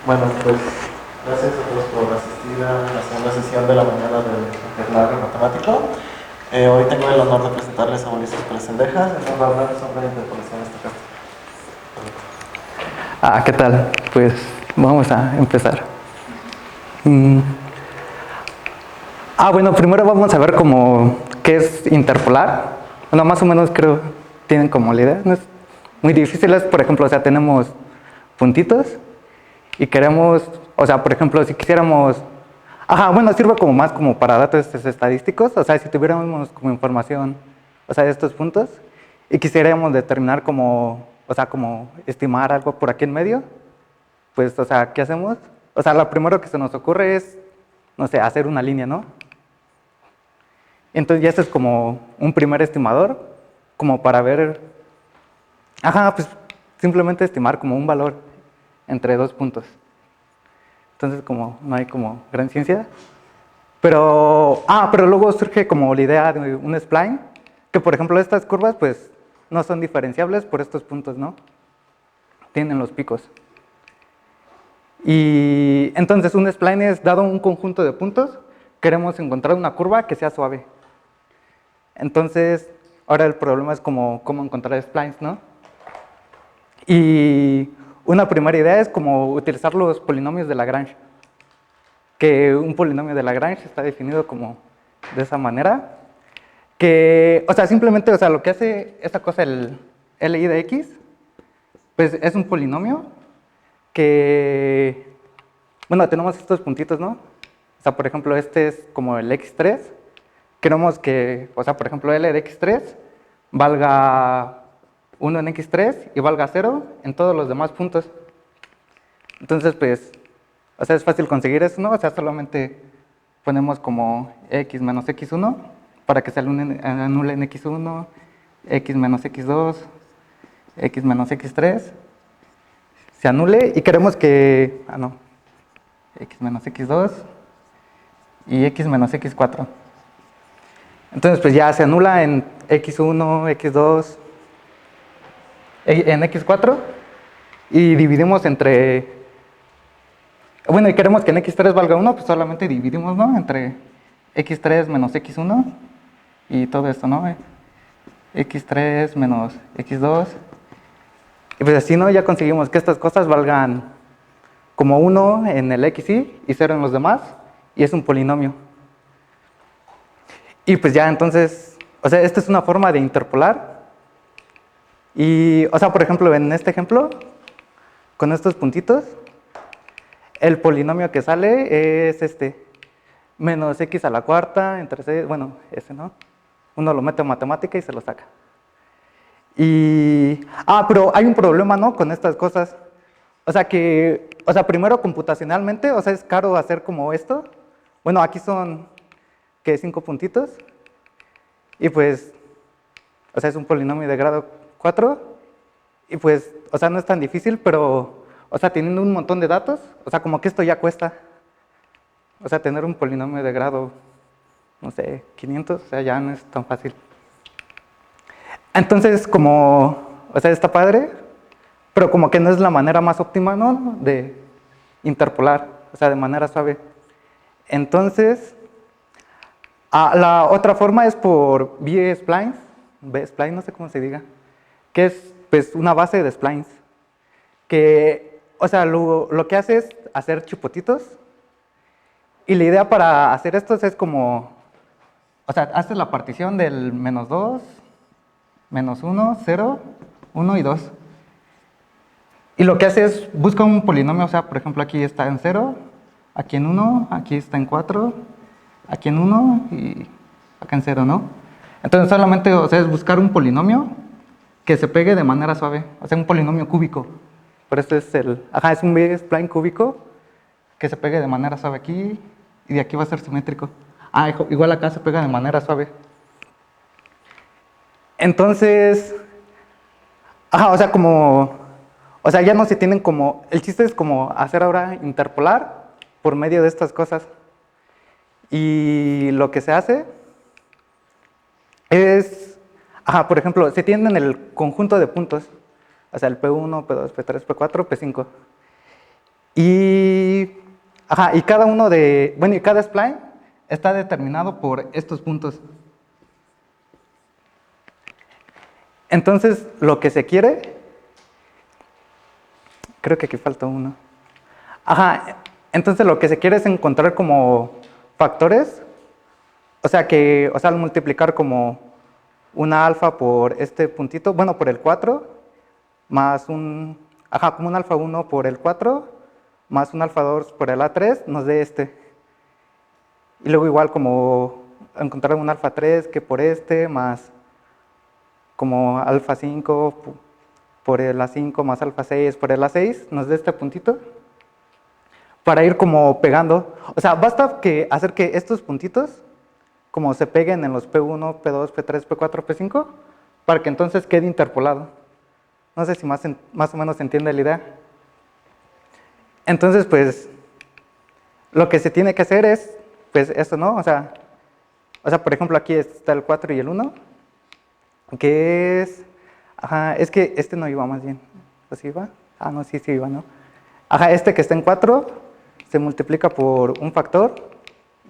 Bueno, pues gracias a todos por asistir a la segunda sesión de la mañana del Interlario Matemático. Hoy tengo el honor de presentarles a Ulises Pérez Cendejas, él nos va a hablar sobre interpolación estocástica. ¿Qué tal? Pues vamos a empezar. Mm. Bueno, primero vamos a ver qué es interpolar. Bueno, más o menos creo tienen como la idea. No es muy difícil, es, por ejemplo, o sea, tenemos puntitos y queremos, o sea, por ejemplo, si quisiéramos, bueno, sirve como más como para datos estadísticos, o sea, si tuviéramos como información, o sea, de estos puntos y quisiéramos determinar como, o sea, como estimar algo por aquí en medio, pues, o sea, ¿qué hacemos? O sea, lo primero que se nos ocurre es, no sé, hacer una línea, ¿no? Entonces ya este es como un primer estimador, como para ver, pues simplemente estimar como un valor entre dos puntos. Entonces como no hay como gran ciencia. Pero luego surge como la idea de un spline, que por ejemplo estas curvas pues no son diferenciables por estos puntos, ¿no? Tienen los picos. Y entonces un spline es, dado un conjunto de puntos, queremos encontrar una curva que sea suave. Entonces, ahora el problema es cómo encontrar splines, ¿no? Y una primera idea es como utilizar los polinomios de Lagrange, que un polinomio de Lagrange está definido como de esa manera, que, o sea, simplemente, o sea, lo que hace esta cosa, el Li de x, pues es un polinomio que, bueno, tenemos estos puntitos, ¿no? O sea, por ejemplo, este es como el x3, queremos que, o sea, por ejemplo, L de x3 valga 1 en x3 y valga 0 en todos los demás puntos. Entonces, pues, o sea, es fácil conseguir eso, ¿no? O sea, solamente ponemos como x menos x1 para que se anule en x1, x menos x2, x menos x3, se anule y queremos que, x menos x2 y x menos x4. Entonces, pues ya se anula en x1, x2, en x4 y dividimos entre, bueno, y queremos que en x3 valga 1, pues solamente dividimos, ¿no? Entre x3 menos x1 y todo esto, ¿no? x3 menos x2. Y pues así, ¿no? Ya conseguimos que estas cosas valgan como 1 en el xy y 0 en los demás, y es un polinomio. Y pues ya entonces, o sea, esta es una forma de interpolar. Y, o sea, por ejemplo, en este ejemplo, con estos puntitos, el polinomio que sale es este, menos x a la cuarta entre 6, bueno, ese, ¿no? Uno lo mete en matemática y se lo saca. Pero hay un problema, ¿no? Con estas cosas. O sea que, o sea, primero computacionalmente, o sea, es caro hacer como esto. Bueno, aquí son, ¿qué? 5 puntitos. Y pues, o sea, es un polinomio de grado 4. Y pues, o sea, no es tan difícil, pero, o sea, teniendo un montón de datos, o sea, como que esto ya cuesta. O sea, tener un polinomio de grado, no sé, 500, o sea, ya no es tan fácil. Entonces, o sea, está padre, pero como que no es la manera más óptima, ¿no? De interpolar, o sea, de manera suave. Entonces, la otra forma es por B-splines, B-spline, no sé cómo se diga, que es pues una base de splines, que, o sea, lo que hace es hacer chipotitos, y la idea para hacer estos es como, o sea, haces la partición del menos 2, menos 1, 0, 1 y 2. Y lo que hace es, busca un polinomio, o sea, por ejemplo, aquí está en 0, aquí en 1, aquí está en 4, aquí en 1 y acá en 0, ¿no? Entonces solamente, o sea, es buscar un polinomio que se pegue de manera suave, o sea, un polinomio cúbico. Por eso es es un B-spline cúbico que se pegue de manera suave aquí y de aquí va a ser simétrico. Igual acá se pega de manera suave. Entonces, o sea, o sea, ya no se tienen como, el chiste es como hacer ahora interpolar por medio de estas cosas. Y lo que se hace es, por ejemplo, se tienen el conjunto de puntos, o sea, el P1, P2, P3, P4, P5. Y, ajá, y cada uno de, bueno, y cada spline está determinado por estos puntos. Entonces, lo que se quiere, creo que aquí falta uno. Ajá, entonces lo que se quiere es encontrar como factores, o sea, al multiplicar como una alfa por este puntito, bueno, por el 4, más un, ajá, como un alfa 1 por el 4, más un alfa 2 por el A3, nos dé este. Y luego igual como encontrar un alfa 3 que por este, más como alfa 5 por el A5, más alfa 6 por el A6, nos dé este puntito. Para ir como pegando, o sea, basta que hacer que estos puntitos como se peguen en los P1, P2, P3, P4, P5, para que entonces quede interpolado. No sé si más o menos se entiende la idea. Entonces, pues, lo que se tiene que hacer es, pues, esto, ¿no? O sea, por ejemplo, aquí está el 4 y el 1, que es, ajá, es que este no iba más bien, ¿así iba? Ah, no, sí iba, ¿no? Ajá, este que está en 4 se multiplica por un factor,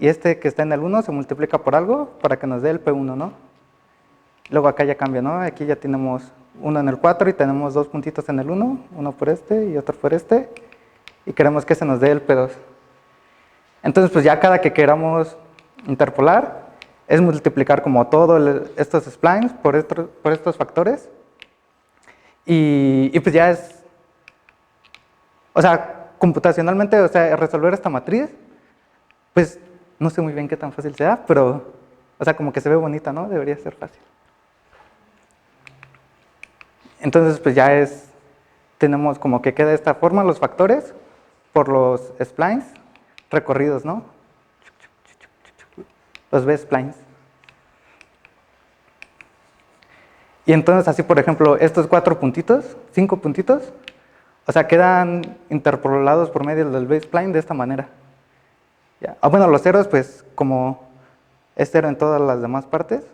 y este que está en el 1 se multiplica por algo para que nos dé el P1, ¿no? Luego acá ya cambia, ¿no? Aquí ya tenemos 1 en el 4 y tenemos 2 puntitos en el 1, uno por este y otro por este, y queremos que se nos dé el P2. Entonces, pues ya cada que queramos interpolar, es multiplicar como todos estos splines por estos factores, y pues ya es, o sea, computacionalmente, o sea, resolver esta matriz, pues no sé muy bien qué tan fácil sea, pero, o sea, como que se ve bonita, ¿no? Debería ser fácil. Entonces, pues ya tenemos como que queda de esta forma los factores por los splines recorridos, ¿no? Los B-splines. Y entonces así, por ejemplo, estos 4 puntitos, 5 puntitos, o sea, quedan interpolados por medio del B-spline de esta manera. ¿Ya? Bueno, los ceros, pues como es cero en todas las demás partes,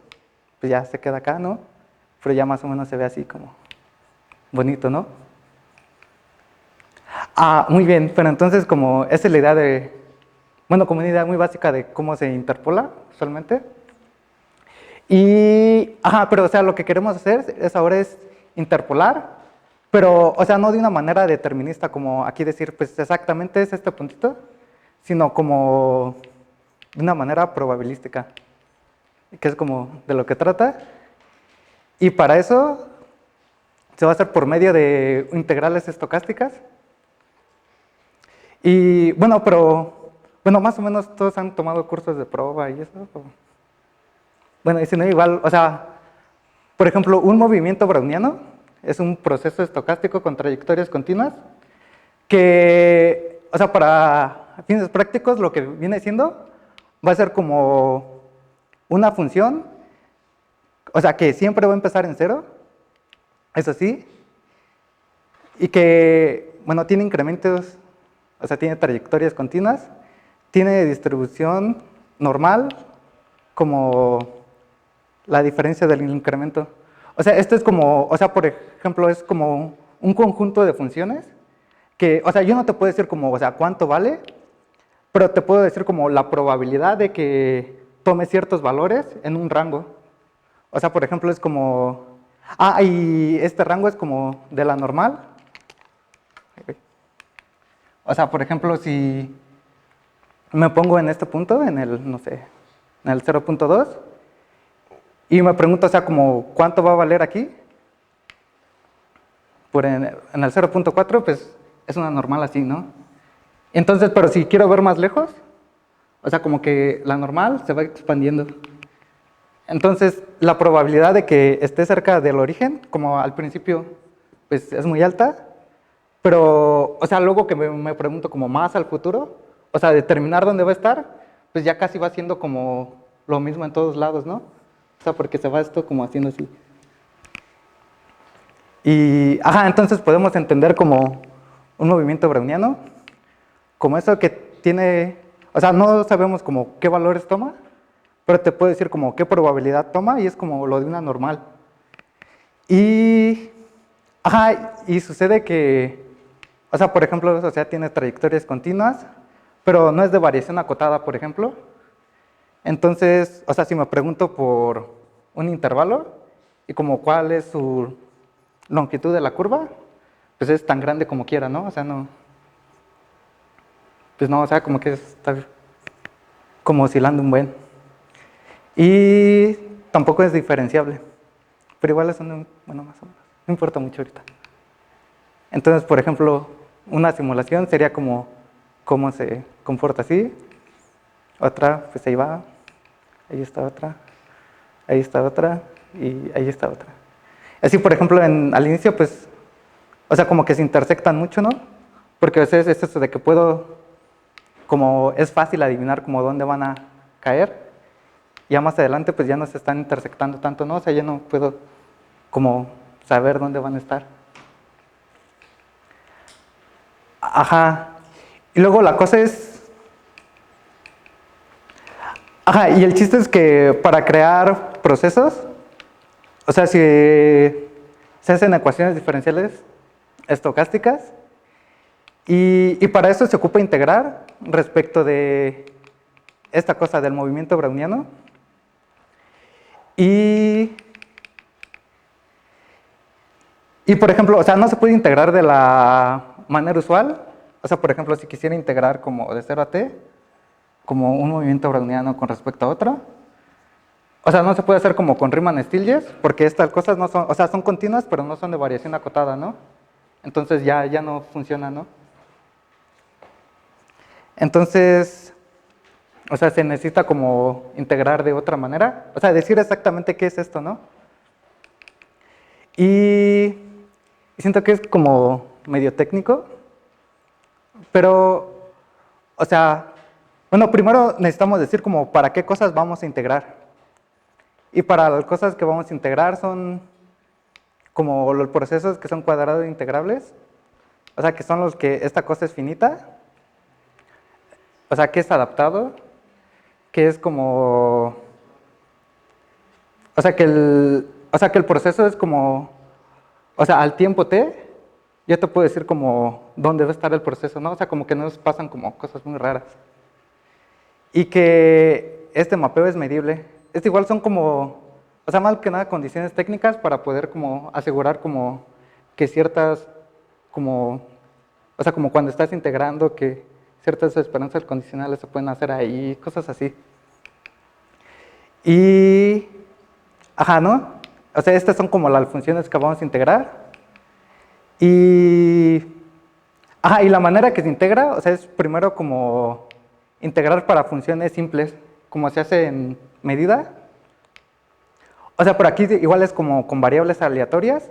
pues ya se queda acá, ¿no? Pero ya más o menos se ve así como bonito, ¿no? Ah, muy bien, pero entonces como esa es la idea de, bueno, como una idea muy básica de cómo se interpola usualmente. Y, ajá, pero o sea, lo que queremos hacer ahora es interpolar, pero, o sea, no de una manera determinista como aquí decir, pues exactamente es este puntito, sino como de una manera probabilística, que es como de lo que trata. Y para eso se va a hacer por medio de integrales estocásticas. Y bueno, pero, bueno, más o menos todos han tomado cursos de prueba y eso. Bueno, y si no, igual, o sea, por ejemplo, un movimiento browniano es un proceso estocástico con trayectorias continuas que, o sea, para fines prácticos lo que viene siendo va a ser como una función, o sea, que siempre va a empezar en cero, eso sí, y que, bueno, tiene incrementos, o sea, tiene trayectorias continuas, tiene distribución normal como la diferencia del incremento. O sea, esto es como, o sea, por ejemplo, es como un conjunto de funciones que, o sea, yo no te puedo decir como, o sea, cuánto vale, pero te puedo decir como la probabilidad de que tome ciertos valores en un rango. O sea, por ejemplo, es como, y este rango es como de la normal. O sea, por ejemplo, si me pongo en este punto, en el, no sé, en el 0.2, y me pregunto, o sea, como, ¿cuánto va a valer aquí? En el 0.4, pues, es una normal así, ¿no? Entonces, pero si quiero ver más lejos, o sea, como que la normal se va expandiendo. Entonces, la probabilidad de que esté cerca del origen, como al principio, pues, es muy alta, pero, o sea, luego que me pregunto como más al futuro, o sea, determinar dónde va a estar, pues ya casi va siendo como lo mismo en todos lados, ¿no? O sea, porque se va esto como haciendo así. Y, entonces podemos entender como un movimiento browniano, como eso que tiene, o sea, no sabemos como qué valores toma, pero te puedo decir como qué probabilidad toma y es como lo de una normal. Y, y sucede que, O sea, por ejemplo, o sea, tiene trayectorias continuas, pero no es de variación acotada, por ejemplo. Entonces, o sea, si me pregunto por un intervalo y como cuál es su longitud de la curva, pues es tan grande como quiera, ¿no? O sea, no, pues no, o sea, como que está como oscilando un buen. Y tampoco es diferenciable, pero igual es un, bueno, más o menos, no importa mucho ahorita. Entonces, por ejemplo, una simulación sería como cómo se comporta así, otra, pues ahí va, ahí está otra, ahí está otra y ahí está otra. Así, por ejemplo, al inicio, pues, o sea, como que se intersectan mucho, ¿no? Porque a veces es eso de que puedo, como es fácil adivinar como dónde van a caer, ya más adelante pues ya no se están intersectando tanto, ¿no? O sea, ya no puedo como saber dónde van a estar. Ajá. Y luego la cosa es... Ajá, y el chiste es que para crear procesos, o sea, si se hacen ecuaciones diferenciales estocásticas, y para eso se ocupa integrar respecto de esta cosa del movimiento browniano. Y por ejemplo, o sea, no se puede integrar de la manera usual. O sea, por ejemplo, si quisiera integrar como de 0 a t, como un movimiento browniano con respecto a otro. O sea, no se puede hacer como con Riemann-Stieltjes, porque estas cosas no son, o sea, son continuas, pero no son de variación acotada, ¿no? Entonces ya no funciona, ¿no? Entonces, o sea, se necesita como integrar de otra manera. O sea, decir exactamente qué es esto, ¿no? Y siento que es como medio técnico, pero, o sea, bueno, primero necesitamos decir como para qué cosas vamos a integrar. Y para las cosas que vamos a integrar son como los procesos que son cuadrados integrables, o sea, que son los que esta cosa es finita, o sea, que es adaptado, que es como, o sea, que el proceso es como, o sea, al tiempo t, yo te puedo decir como dónde va a estar el proceso, ¿no? O sea, como que nos pasan como cosas muy raras. Y que este mapeo es medible. Es igual, son como, o sea, más que nada condiciones técnicas para poder como asegurar como que ciertas, como, o sea, como cuando estás integrando que ciertas esperanzas condicionales se pueden hacer ahí, cosas así. Y, ajá, ¿no? O sea, estas son como las funciones que vamos a integrar. Y, ajá, y la manera que se integra, o sea, es primero como integrar para funciones simples, como se hace en medida. O sea, por aquí igual es como con variables aleatorias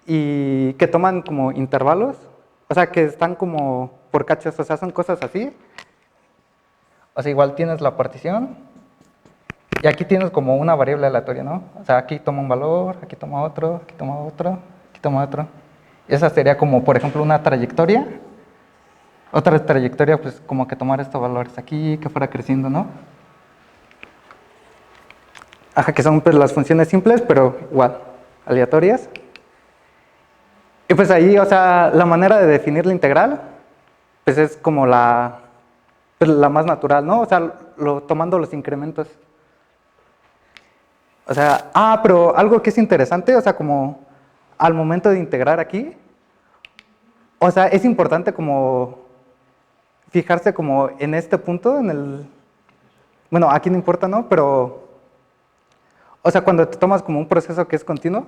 y que toman como intervalos, o sea, que están como por cachos, o sea, son cosas así. O sea, igual tienes la partición y aquí tienes como una variable aleatoria, ¿no? O sea, aquí toma un valor, aquí toma otro, aquí toma otro, aquí toma otro. Y esa sería como, por ejemplo, una trayectoria. Otra trayectoria, pues como que tomar estos valores aquí, que fuera creciendo, ¿no? Ajá, que son pues las funciones simples, pero igual, aleatorias. Y pues ahí, o sea, la manera de definir la integral, pues es como pues la más natural, ¿no? O sea, tomando los incrementos. O sea, pero algo que es interesante, o sea, como al momento de integrar aquí, o sea, es importante como fijarse como en este punto, bueno, aquí no importa, ¿no? Pero, o sea, cuando te tomas como un proceso que es continuo,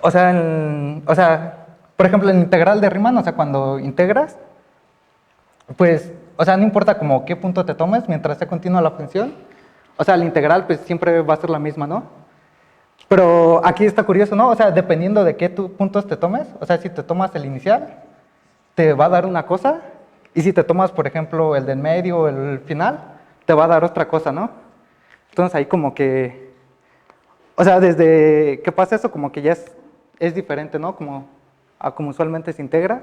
o sea, por ejemplo, en integral de Riemann, o sea, cuando integras, pues, o sea, no importa como qué punto te tomes mientras sea continua la función, o sea, la integral pues siempre va a ser la misma, ¿no? Pero aquí está curioso, ¿no? O sea, dependiendo de qué puntos te tomes, o sea, si te tomas el inicial, te va a dar una cosa, y si te tomas, por ejemplo, el del medio o el final, te va a dar otra cosa, ¿no? Entonces ahí como que, o sea, desde que pasa eso como que ya es diferente, ¿no? Como usualmente se integra.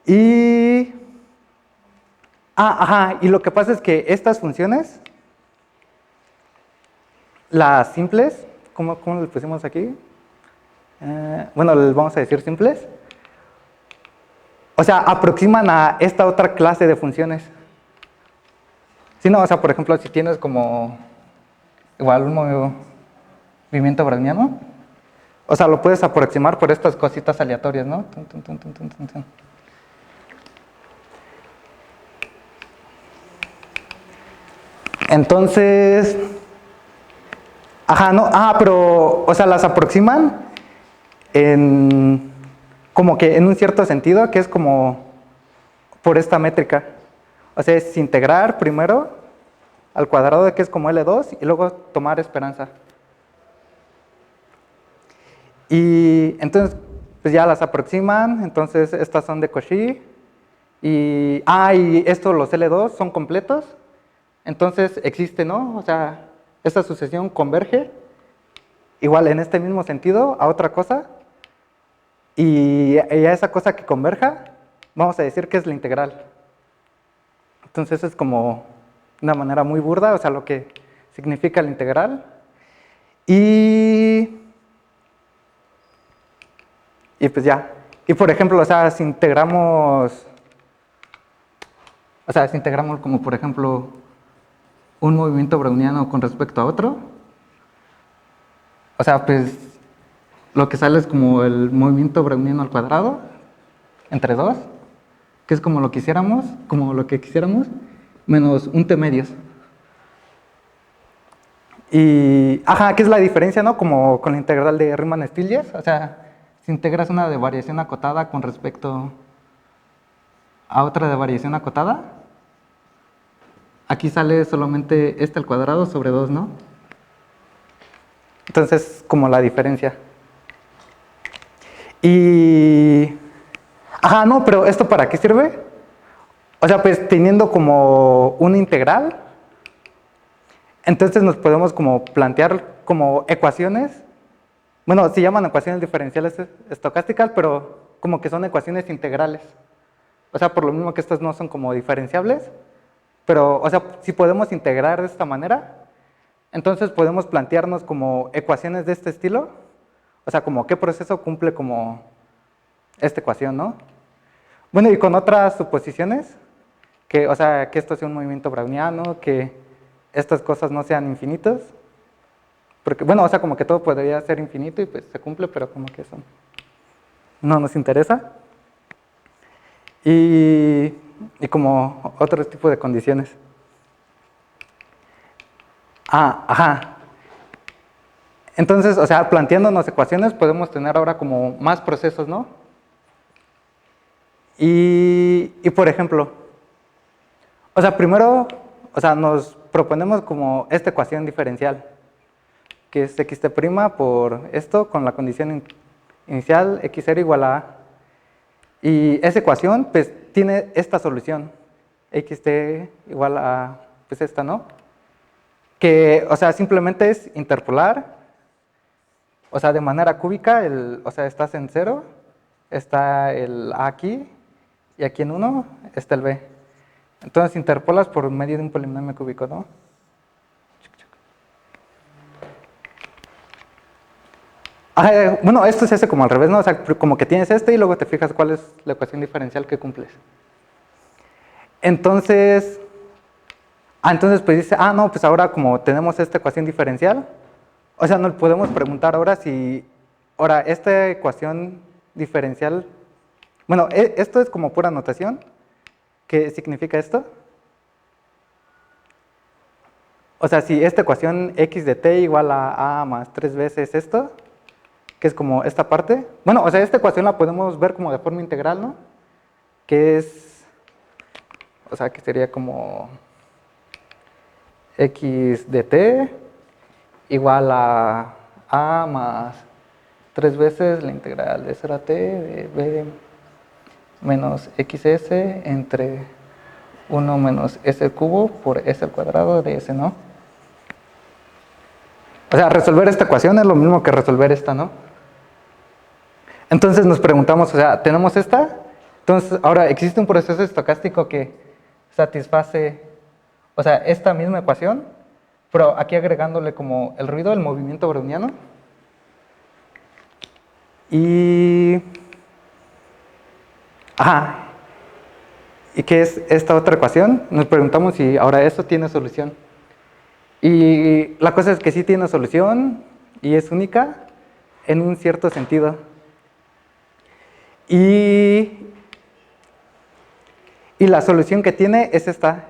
Y, ajá, y lo que pasa es que estas funciones, las simples, ¿cómo le pusimos aquí? bueno, les vamos a decir simples. O sea, aproximan a esta otra clase de funciones. Si no, o sea, por ejemplo, si tienes como igual un movimiento browniano, o sea, lo puedes aproximar por estas cositas aleatorias, ¿no? Tun, tun, tun, tun, tun, tun, tun. Entonces, ajá, no, pero, o sea, las aproximan en, como que en un cierto sentido, que es como por esta métrica. O sea, es integrar primero al cuadrado de que es como L2 y luego tomar esperanza. Y entonces, pues ya las aproximan, entonces estas son de Cauchy. Y esto, los L2 son completos, entonces existe, ¿no? O sea, esta sucesión converge, igual en este mismo sentido, a otra cosa, y a esa cosa que converja, vamos a decir que es la integral. Entonces es como una manera muy burda, o sea, lo que significa la integral. Y pues ya. Y por ejemplo, o sea, si integramos como por ejemplo un movimiento browniano con respecto a otro, o sea, pues lo que sale es como el movimiento browniano al cuadrado entre 2, que es como lo que quisiéramos, menos un t medios. Y, ¿qué es la diferencia, no? Como con la integral de Riemann-Stieltjes, o sea, si integras una de variación acotada con respecto a otra de variación acotada, aquí sale solamente este al cuadrado sobre 2, ¿no? Entonces, como la diferencia. Y, no, pero ¿esto para qué sirve? O sea, pues teniendo como una integral, entonces nos podemos como plantear como ecuaciones, bueno, se llaman ecuaciones diferenciales estocásticas, pero como que son ecuaciones integrales. O sea, por lo mismo que estas no son como diferenciables, pero, o sea, si podemos integrar de esta manera, entonces podemos plantearnos como ecuaciones de este estilo, o sea, como qué proceso cumple como esta ecuación, ¿no? Bueno, y con otras suposiciones, que, o sea, que esto sea un movimiento browniano, que estas cosas no sean infinitas, porque, bueno, o sea, como que todo podría ser infinito y pues se cumple, pero como que eso no nos interesa. Y como otro tipo de condiciones. Entonces, o sea, planteándonos ecuaciones podemos tener ahora como más procesos, ¿no? Y por ejemplo, o sea, primero, o sea, nos proponemos como esta ecuación diferencial, que es xt' por esto con la condición inicial x0 igual a A. Y esa ecuación, pues, tiene esta solución, xt igual a, pues, esta, ¿no? Que, o sea, simplemente es interpolar, o sea, de manera cúbica, o sea, estás en 0, está el A aquí, y aquí en 1 está el B. Entonces interpolas por medio de un polinomio cúbico, ¿no? Bueno, esto se hace como al revés, ¿no? O sea, como que tienes y luego te fijas cuál es la ecuación diferencial que cumples. Entonces, entonces pues dice, no, pues ahora como tenemos esta ecuación diferencial, o sea, nos podemos preguntar ahora si, ahora, esta ecuación diferencial, bueno, esto es como pura notación. ¿Qué significa esto? O sea, si esta ecuación x de t igual a más 3 veces esto, que es como esta parte, bueno, o sea, esta ecuación la podemos ver como de forma integral, ¿no? Que es, o sea, que sería como x de t igual a más 3 veces la integral de 0 a t de b menos xs entre 1 menos s cubo por s al cuadrado de s, ¿no? O sea, resolver esta ecuación es lo mismo que resolver esta, ¿no? Entonces nos preguntamos, o sea, tenemos esta, entonces ahora existe un proceso estocástico que satisface, o sea, esta misma ecuación, pero aquí agregándole como el ruido, el movimiento browniano. Y... Ajá. ¿Y qué es esta otra ecuación? Nos preguntamos si ahora esto tiene solución. Y la cosa es que sí tiene solución y es única en un cierto sentido. Y la solución que tiene es esta.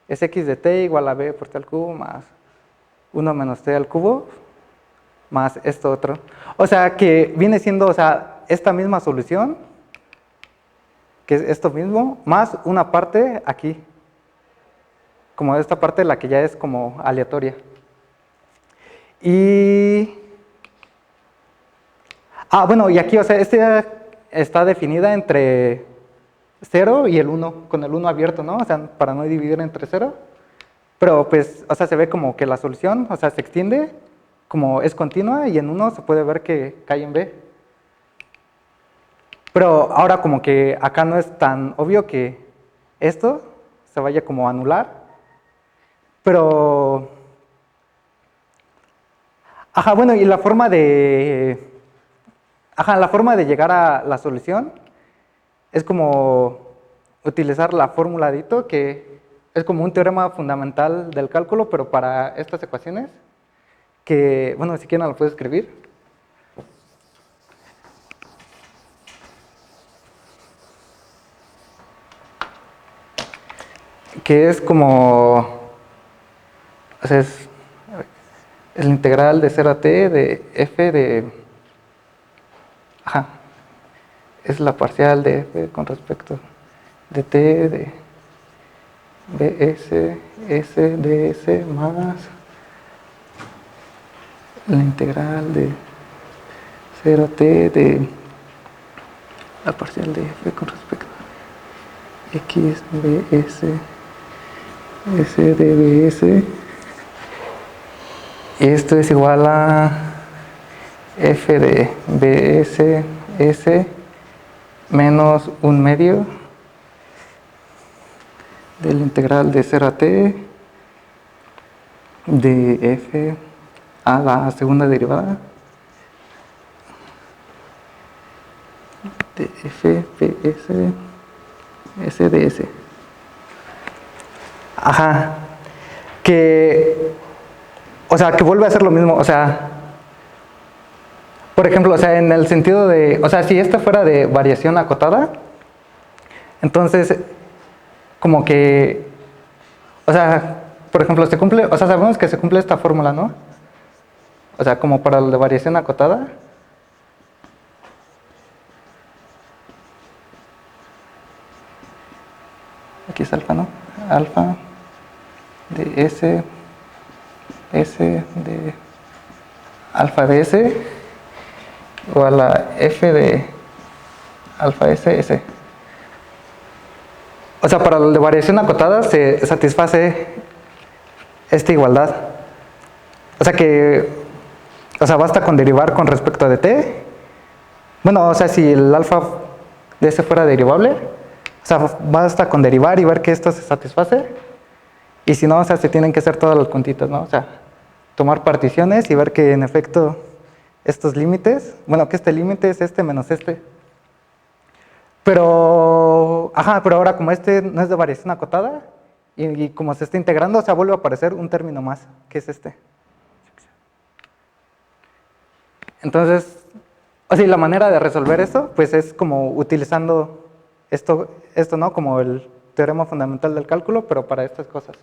Es x de t igual a b por t al cubo más 1 menos t al cubo más esto otro. O sea, que viene siendo, o sea, esta misma solución, que es esto mismo, más una parte aquí. Como esta parte, la que ya es como aleatoria. Y... bueno, y aquí, o sea, esta está definida entre 0 y el 1, con el 1 abierto, ¿no? O sea, para no dividir entre 0. Pero pues, o sea, se ve como que la solución, o sea, se extiende, como es continua, y en 1 se puede ver que cae en B. Pero ahora como que acá no es tan obvio que esto se vaya como a anular. Pero... Ajá, bueno, y la forma de... Ajá, la forma de llegar a la solución es como utilizar la fórmula de Ito, que es como un teorema fundamental del cálculo, pero para estas ecuaciones, que, bueno, si quieren lo puedo escribir. Que es como, o sea, es el integral de 0 a t de f de, ajá, es la parcial de f con respecto de t de bs, s, ds más la integral de 0 a t de la parcial de f con respecto a x, bs, s de bs. Y esto es igual a f de bs, s menos 1/2 del integral de 0 a t de f a la segunda derivada de f ps s de s. Ajá. Que, o sea, que vuelve a ser lo mismo, o sea, por ejemplo, o sea, en el sentido de, o sea, si esto fuera de variación acotada, entonces, como que, o sea, por ejemplo, se cumple, o sea, sabemos que se cumple esta fórmula, ¿no? O sea, como para la de variación acotada. Aquí es alfa, ¿no? Alfa de S, S de alfa de S igual a F de alfa S, S. O sea, para la de variación acotada se satisface esta igualdad. O sea que, o sea, basta con derivar con respecto de t. Bueno, o sea, si el alfa de S fuera derivable, o sea, basta con derivar y ver que esto se satisface. Y si no, o sea, se tienen que hacer todas las cuentitas, ¿no? O sea, tomar particiones y ver que en efecto estos límites, bueno, que este límite es este menos este. Pero, ajá, pero ahora como este no es de variación acotada y como se está integrando, o sea, vuelve a aparecer un término más, que es este. Entonces, o sea, la manera de resolver eso, pues es como utilizando esto, ¿no? Como el teorema fundamental del cálculo, pero para estas cosas.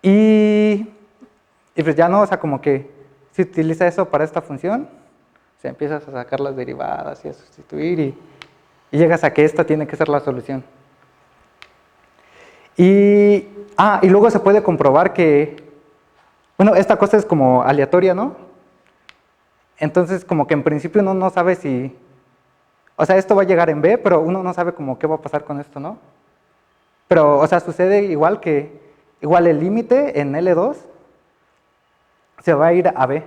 Y pues ya no, o sea, como que se utiliza eso para esta función, o sea, empiezas a sacar las derivadas y a sustituir y llegas a que esta tiene que ser la solución. Y luego se puede comprobar que, bueno, esta cosa es como aleatoria, ¿no? Entonces, como que en principio uno no sabe si, o sea, esto va a llegar en B, pero uno no sabe como qué va a pasar con esto, ¿no? Pero, o sea, sucede igual que, igual el límite en L2 se va a ir a B.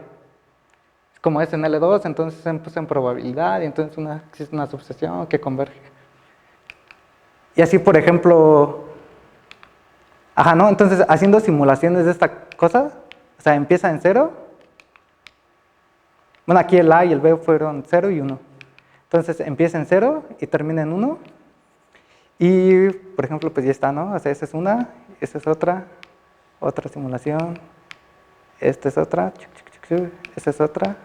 Como es en L2, entonces en probabilidad y entonces existe una sucesión que converge. Y así, por ejemplo, ajá, ¿no? Entonces, haciendo simulaciones de esta cosa, o sea, empieza en 0 Bueno, aquí el A y el B fueron 0 y 1. Entonces empieza en 0 y termina en 1. Y, por ejemplo, pues ya está, ¿no? O sea, esa es una, esa es otra simulación, esta es otra, esa es otra,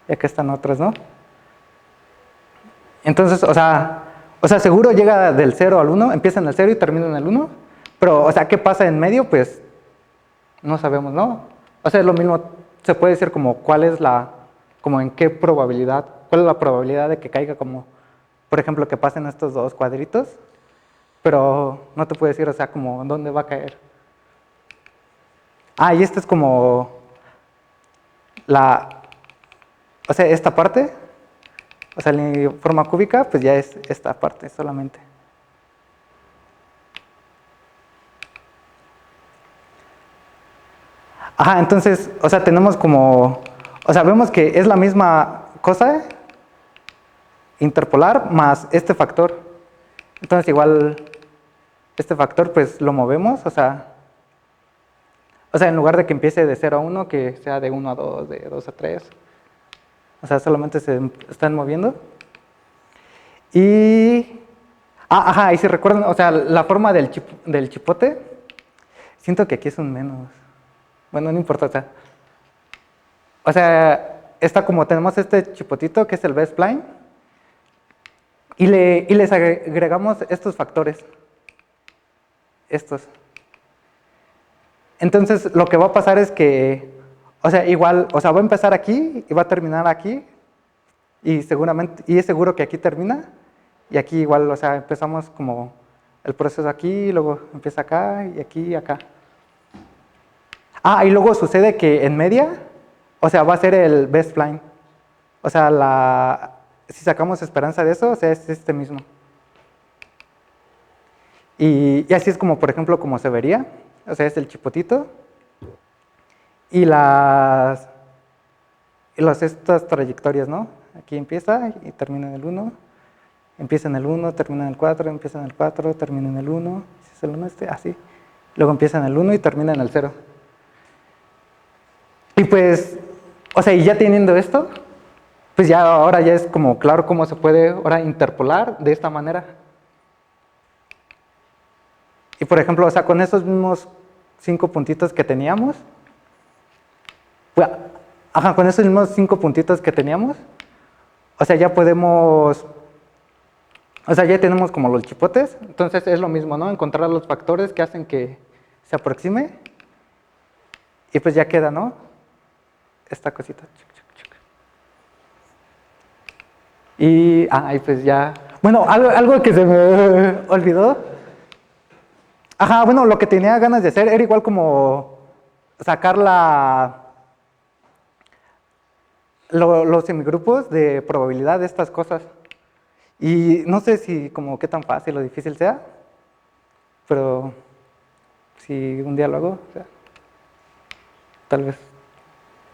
y acá están otras, ¿no? Entonces, o sea, seguro llega del 0 al 1, empieza en el 0 y termina en el 1, pero, o sea, ¿qué pasa en medio? Pues no sabemos, ¿no? O sea, es lo mismo, se puede decir como cuál es como en qué probabilidad, cuál es la probabilidad de que caiga como, por ejemplo, que pasen estos dos cuadritos, pero no te puedo decir, o sea, como dónde va a caer. Ah, y esta es como o sea, esta parte, o sea, la forma cúbica, pues ya es esta parte solamente. Ajá, entonces, o sea, tenemos como, o sea, vemos que es la misma cosa, interpolar, más este factor. Entonces, igual, este factor, pues lo movemos, o sea, en lugar de que empiece de 0 a 1, que sea de 1 a 2, de 2 a 3. O sea, solamente se están moviendo. Y, ajá, y si recuerdan, o sea, la forma del chipote, siento que aquí es un menos. Bueno, no importa, o sea, está como tenemos este chipotito que es el B-spline y les agregamos estos factores, estos. Entonces, lo que va a pasar es que, o sea, igual, o sea, va a empezar aquí y va a terminar aquí y seguramente, y es seguro que aquí termina y aquí igual, o sea, empezamos como el proceso aquí, luego empieza acá y aquí y acá. Ah, y luego sucede que en media, o sea, va a ser el B-spline. O sea, si sacamos esperanza de eso, o sea, es este mismo. Y así es como, por ejemplo, como se vería. O sea, es el chipotito. Y estas trayectorias, ¿no? Aquí empieza y termina en el 1. Empieza en el 1, termina en el 4, empieza en el 4, termina en el 1. Si es el 1 así. Luego empieza en el 1 y termina en el 0. Y pues, o sea, y ya teniendo esto, pues ya ahora ya es como claro cómo se puede ahora interpolar de esta manera. Y por ejemplo, o sea, con esos mismos 5 puntitos que teníamos, pues, ajá, con esos mismos 5 puntitos que teníamos, o sea, ya podemos, o sea, ya tenemos como los chipotes, entonces es lo mismo, ¿no? Encontrar los factores que hacen que se aproxime y pues ya queda, ¿no? Esta cosita. Y pues ya, bueno, algo que se me olvidó. Ajá, bueno, lo que tenía ganas de hacer era igual como sacar los semigrupos de probabilidad de estas cosas. Y no sé si como qué tan fácil o difícil sea, pero si un día lo hago, o sea, tal vez,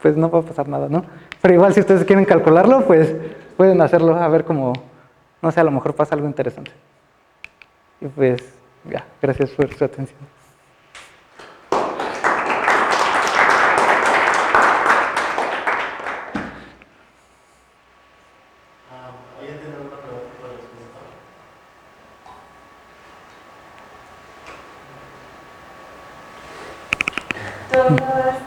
pues no va a pasar nada, ¿no? Pero igual si ustedes quieren calcularlo, pues pueden hacerlo, a ver cómo, no sé, a lo mejor pasa algo interesante. Y pues, ya, gracias por su atención. ¿Alguien tiene alguna pregunta para respuesta? Tú hablabas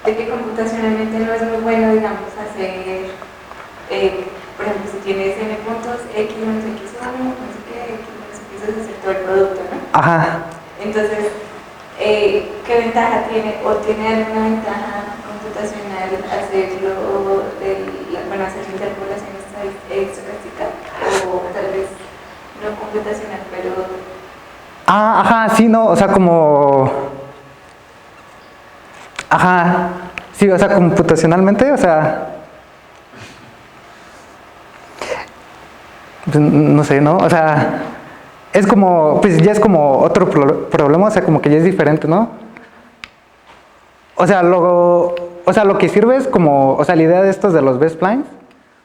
de que computacionalmente no es muy bueno, digamos, hacer, por ejemplo, si tienes n puntos, x menos x1, no sé qué, x menos x es hacer todo el producto, ¿no? Ajá. Entonces, ¿qué ventaja tiene o tiene alguna ventaja computacional hacerlo, hacer la interpolación estocástica o tal vez no computacional, pero... Ajá, sí, no, o sea, como... Ajá, sí, o sea, computacionalmente, o sea... Pues, no sé, ¿no? O sea, es como, pues ya es como otro problema, o sea, como que ya es diferente, ¿no? O sea, lo que sirve es como, o sea, la idea de estos de los B-splines,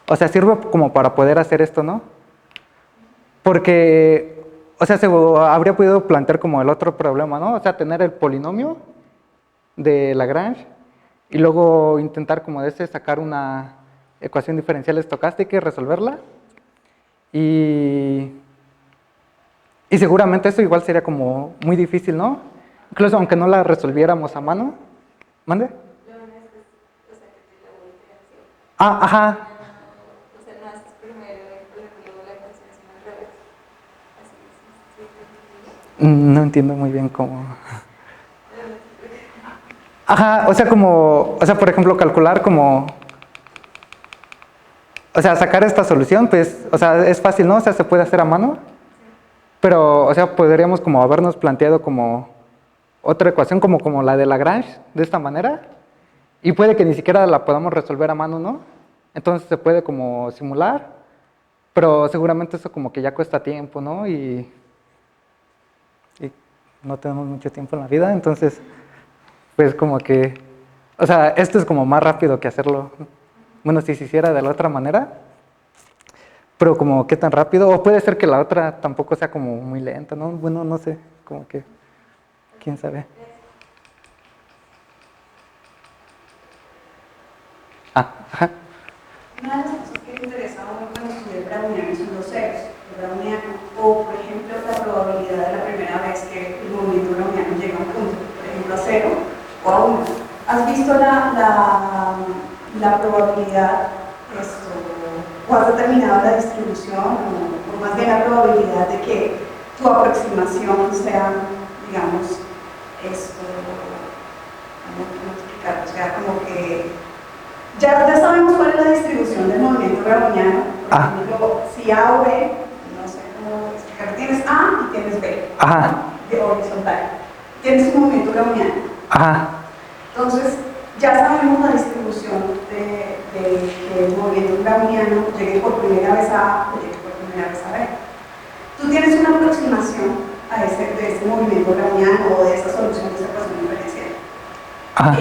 o sea, sirve como para poder hacer esto, ¿no? Porque, o sea, se habría podido plantear como el otro problema, ¿no? O sea, tener el polinomio de Lagrange y luego intentar como de ese sacar una ecuación diferencial estocástica y resolverla. Y seguramente eso igual sería como muy difícil, ¿no? Incluso aunque no la resolviéramos a mano. ¿Mande? Ah, ajá. O sea, no haces primero, por ejemplo, la ecuación sino al revés. Así, sí, sí, No entiendo muy bien cómo. Ajá, o sea, como, o sea, por ejemplo, calcular como, o sea, sacar esta solución, pues, o sea, es fácil, ¿no? O sea, se puede hacer a mano, pero, o sea, podríamos como habernos planteado como otra ecuación como la de Lagrange, de esta manera, y puede que ni siquiera la podamos resolver a mano, ¿no? Entonces se puede como simular, pero seguramente eso como que ya cuesta tiempo, ¿no? Y no tenemos mucho tiempo en la vida, entonces, pues como que, o sea, esto es como más rápido que hacerlo, bueno, si se hiciera de la otra manera, pero como qué tan rápido, o puede ser que la otra tampoco sea como muy lenta, ¿no? Bueno, no sé, como que, quién sabe. Ah, ajá. Una de las cosas que me interesa cuando estudié el browniano son los ceros. El browniano, o por ejemplo, la probabilidad de la primera vez que el movimiento browniano llega a un punto, por ejemplo, a 0 o a 1. ¿Has visto la probabilidad, o has determinado la distribución, o más bien la probabilidad de que tu aproximación sea, digamos, ¿cómo explicarlo? O sea, como que ya sabemos cuál es la distribución del movimiento browniano. Por ejemplo, si A o B, no sé cómo explicar, tienes A y tienes B, Ajá. de horizontal. Tienes un movimiento browniano. Ajá. Entonces, ya sabemos la distribución del movimiento browniano, llegue por primera vez a A o llegue por primera vez a B. Tú tienes una aproximación de ese movimiento browniano o de esa solución de esa ecuación diferencial. Ajá.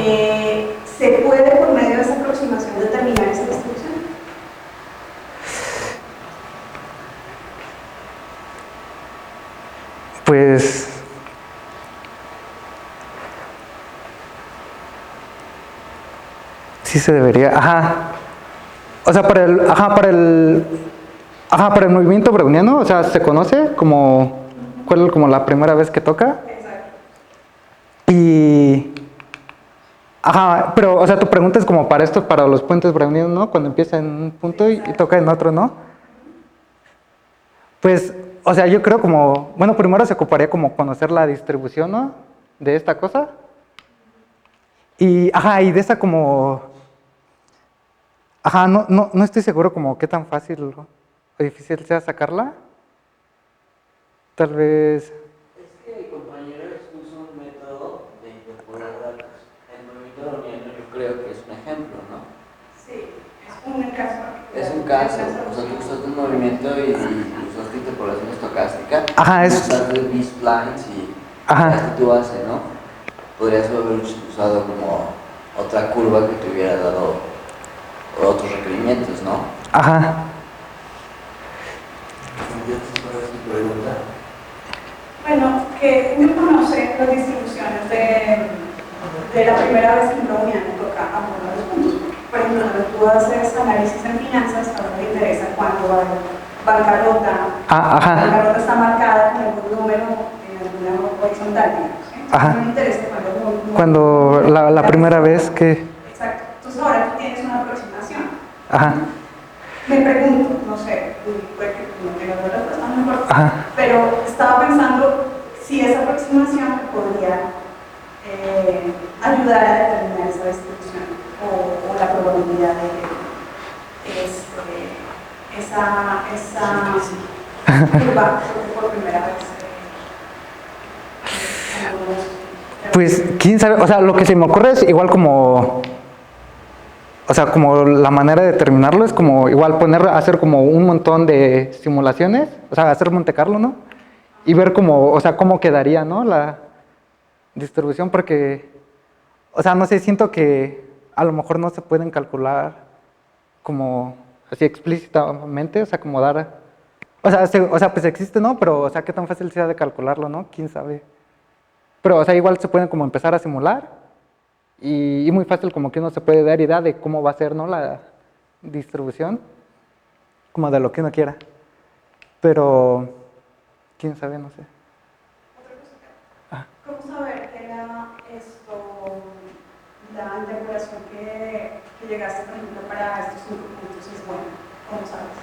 ¿Se puede por medio de esa aproximación determinar esa distribución? Pues sí se debería, ajá. O sea, para el movimiento browniano, o sea, se conoce como cuál es como la primera vez que toca. Exacto. Y ajá, pero o sea, tu pregunta es como para esto, para los puentes brownianos, ¿no? Cuando empieza en un punto y toca en otro, ¿no? Pues, o sea, yo creo como, bueno, primero se ocuparía como conocer la distribución, ¿no? De esta cosa. Y, ajá, y de esa como, ajá, no estoy seguro como qué tan fácil o difícil sea sacarla. Tal vez, Es que el compañero expuso un método de interpolar datos. El movimiento browniano yo creo que es un ejemplo, ¿no? Sí, es un caso. Es un caso, o sea, tú usaste un movimiento y usaste interpolación estocástica. ajá, es, Usaste B-splines y ajá, creaste tu base, ¿no? Podrías haber usado como otra curva que te hubiera dado otros requerimientos, ¿no? ajá. ¿Cuál es tu pregunta? Bueno, que uno conoce las distribuciones de la primera vez que un browniano toca a uno de los puntos. Por ejemplo, cuando tú haces análisis en finanzas, a uno le interesa cuándo va bancarrota. Ajá. La bancarrota está marcada con algún número en alguna horizontal, digamos. ¿Sí? Ajá. No le interesa Cuando la primera vez que, Exacto. Entonces ahora tú tienes una aproximación. ajá, Me pregunto, no sé, puede que no tengas la respuesta, no importa, ajá. pero estaba pensando si esa aproximación podría ayudar a determinar esa distribución o la probabilidad de esa curva por primera vez. Pues, quién sabe, o sea, lo que se me ocurre es igual como, o sea, como la manera de determinarlo es como igual hacer como un montón de simulaciones, o sea, hacer Monte Carlo, ¿no? Y ver cómo, o sea, cómo quedaría, ¿no? La distribución, porque, o sea, no sé, siento que a lo mejor no se pueden calcular como así explícitamente, o sea, como dar, o sea, pues existe, ¿no? Pero, o sea, qué tan fácil sea de calcularlo, ¿no? Quién sabe. Pero, o sea, igual se pueden como empezar a simular y muy fácil como que uno se puede dar idea de cómo va a ser, ¿no? La distribución, como de lo que uno quiera. Pero, quién sabe, no sé. ¿Cómo saber que la interpolación que llegaste, por ejemplo, para estos 5 puntos es buena? ¿Cómo sabes?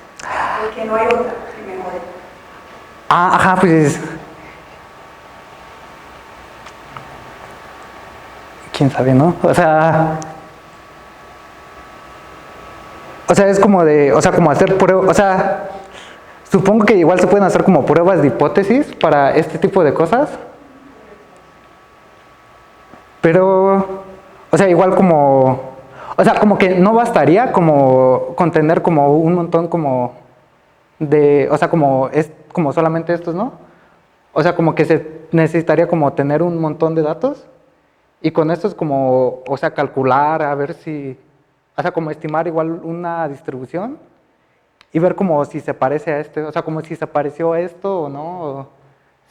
Porque no hay otra que mejore. Ajá, pues... quién sabe, ¿no? O sea, es como de, o sea, como hacer pruebas, o sea, supongo que igual se pueden hacer como pruebas de hipótesis para este tipo de cosas. Pero, o sea, igual como, o sea, como que no bastaría como contener como un montón como de, o sea, como es como solamente estos, ¿no? O sea, como que se necesitaría como tener un montón de datos y con esto es como, o sea, calcular, a ver si, o sea, como estimar igual una distribución y ver como si se parece a este, o sea, como si se pareció a esto o no.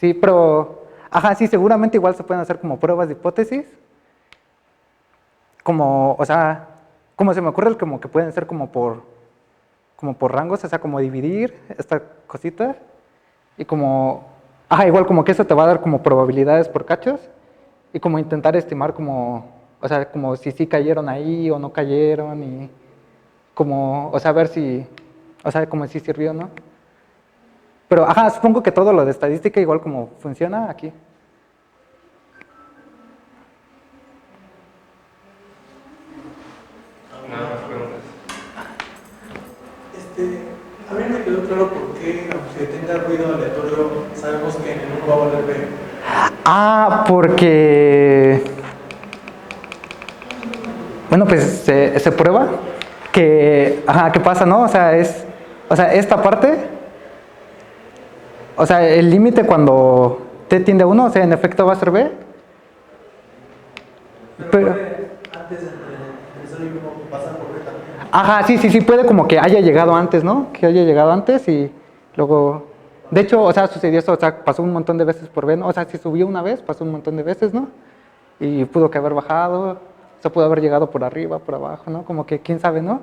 Sí, pero, ajá, sí, seguramente igual se pueden hacer como pruebas de hipótesis. Como, o sea, como se me ocurre como que pueden ser como por rangos, o sea, como dividir esta cosita y como, ajá, igual como que eso te va a dar como probabilidades por cachos y como intentar estimar como, o sea, como si sí cayeron ahí o no cayeron y como, o sea, ver si, o sea, como si sirvió, ¿no? Pero, ajá, supongo que todo lo de estadística igual como funciona aquí. A mí me quedó claro por qué, aunque tenga ruido aleatorio, sabemos que en el 1 va a valer B. Porque... bueno, pues se prueba que, ajá, ¿qué pasa, no? O sea, esta parte, o sea, el límite cuando t tiende a 1, o sea, en efecto va a ser B. Pero Antes de empezar el 1 pasa por B también. ajá, sí, puede como que haya llegado antes, ¿no? Que haya llegado antes y luego... de hecho, o sea, sucedió eso, o sea, pasó un montón de veces por B, ¿no? O sea, si subió una vez, pasó un montón de veces, ¿no? Y pudo que haber bajado, o sea, pudo haber llegado por arriba, por abajo, ¿no? Como que, quién sabe, ¿no?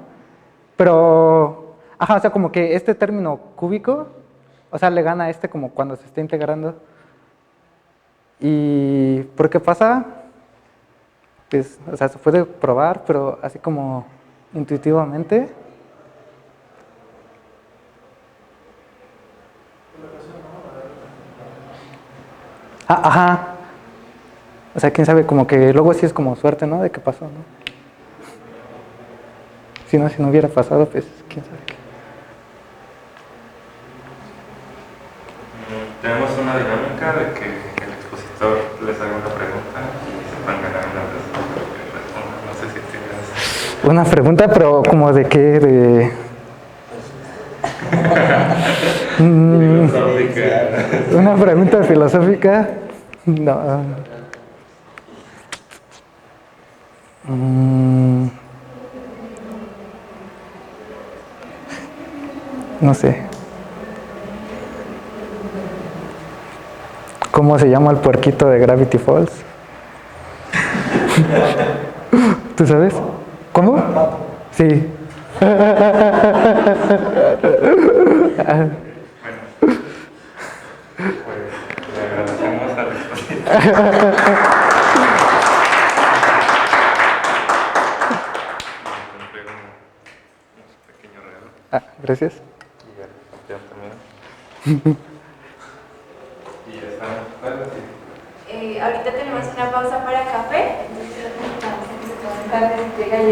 Pero, ajá, o sea, como que este término cúbico, o sea, le gana a este como cuando se está integrando. ¿Y por qué pasa? Pues, o sea, se puede probar, pero así como intuitivamente. Ajá. O sea, quién sabe, como que luego sí es como suerte, ¿no? De qué pasó, ¿no? Si no hubiera pasado, pues quién sabe qué. Tenemos una dinámica de que el expositor les haga una pregunta y se pueden ganar una respuesta. No sé si tienes... una pregunta, pero como de qué, una pregunta filosófica. No. No sé. ¿Cómo se llama el puerquito de Gravity Falls? ¿Tú sabes? ¿Cómo? Sí. Pues le agradecemos al expositor. Gracias. Y al campeón también. Y ya está. Ahorita tenemos una pausa para café, entonces necesitamos que se tomen café de galletas.